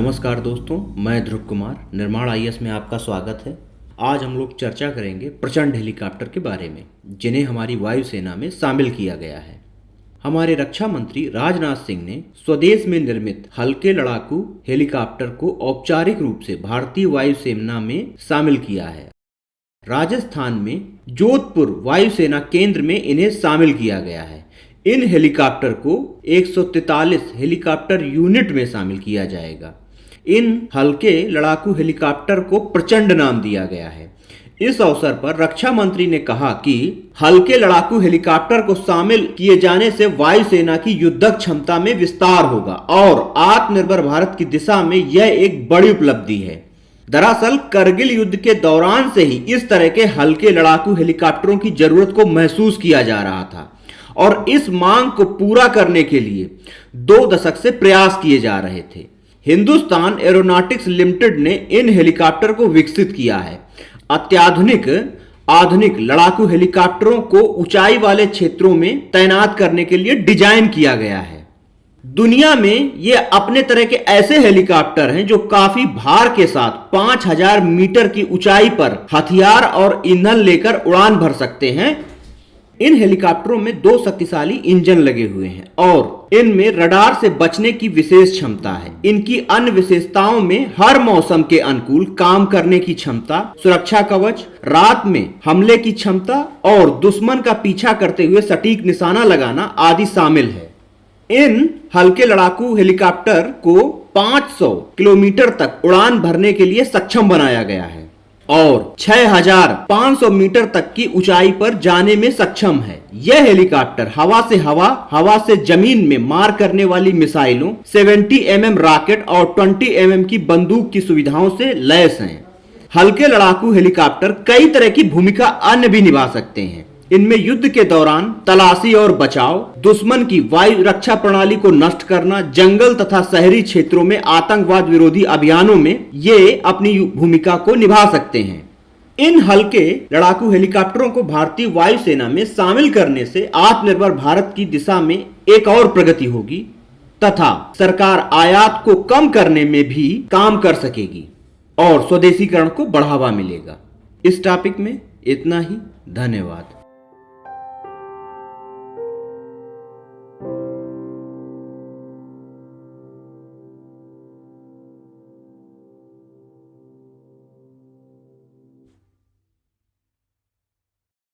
नमस्कार दोस्तों, मैं ध्रुव कुमार निर्माण आईएएस में आपका स्वागत है। आज हम लोग चर्चा करेंगे प्रचंड हेलीकॉप्टर के बारे में, जिन्हें हमारी वायुसेना में शामिल किया गया है। हमारे रक्षा मंत्री राजनाथ सिंह ने स्वदेश में निर्मित हल्के लड़ाकू हेलीकॉप्टर को औपचारिक रूप से भारतीय वायुसेना में शामिल किया है। राजस्थान में जोधपुर वायुसेना केंद्र में इन्हें शामिल किया गया है। इन हेलीकॉप्टर को 143 हेलीकॉप्टर यूनिट में शामिल किया जाएगा। इन हल्के लड़ाकू हेलीकॉप्टर को प्रचंड नाम दिया गया है। इस अवसर पर रक्षा मंत्री ने कहा कि हल्के लड़ाकू हेलीकॉप्टर को शामिल किए जाने से वायुसेना की युद्धक क्षमता में विस्तार होगा और आत्मनिर्भर भारत की दिशा में यह एक बड़ी उपलब्धि है। दरअसल करगिल युद्ध के दौरान से ही इस तरह के हल्के लड़ाकू हेलीकॉप्टरों की जरूरत को महसूस किया जा रहा था और इस मांग को पूरा करने के लिए 2 दशक से प्रयास किए जा रहे थे। हिंदुस्तान एरोनॉटिक्स लिमिटेड ने इन हेलीकॉप्टर को विकसित किया है। आधुनिक लड़ाकू हेलीकॉप्टरों को ऊंचाई वाले क्षेत्रों में तैनात करने के लिए डिजाइन किया गया है। दुनिया में ये अपने तरह के ऐसे हेलीकॉप्टर हैं जो काफी भार के साथ 5000 मीटर की ऊंचाई पर हथियार और ईंधन लेकर उड़ान भर सकते हैं। इन हेलीकॉप्टरों में 2 शक्तिशाली इंजन लगे हुए हैं और इनमें रडार से बचने की विशेष क्षमता है। इनकी अन्य विशेषताओं में हर मौसम के अनुकूल काम करने की क्षमता, सुरक्षा कवच, रात में हमले की क्षमता और दुश्मन का पीछा करते हुए सटीक निशाना लगाना आदि शामिल है। इन हल्के लड़ाकू हेलीकॉप्टर को 500 किलोमीटर तक उड़ान भरने के लिए सक्षम बनाया गया है और 6500 मीटर तक की ऊंचाई पर जाने में सक्षम है। यह हेलीकॉप्टर हवा से जमीन में मार करने वाली मिसाइलों, 70 mm रॉकेट और 20 mm की बंदूक की सुविधाओं से लैस हैं। हल्के लड़ाकू हेलीकॉप्टर कई तरह की भूमिका अन्य भी निभा सकते हैं। इनमें युद्ध के दौरान तलाशी और बचाव, दुश्मन की वायु रक्षा प्रणाली को नष्ट करना, जंगल तथा शहरी क्षेत्रों में आतंकवाद विरोधी अभियानों में ये अपनी भूमिका को निभा सकते हैं। इन हल्के लड़ाकू हेलीकॉप्टरों को भारतीय वायुसेना में शामिल करने से आत्मनिर्भर भारत की दिशा में एक और प्रगति होगी तथा सरकार आयात को कम करने में भी काम कर सकेगी और स्वदेशीकरण को बढ़ावा मिलेगा। इस टॉपिक में इतना ही। धन्यवाद।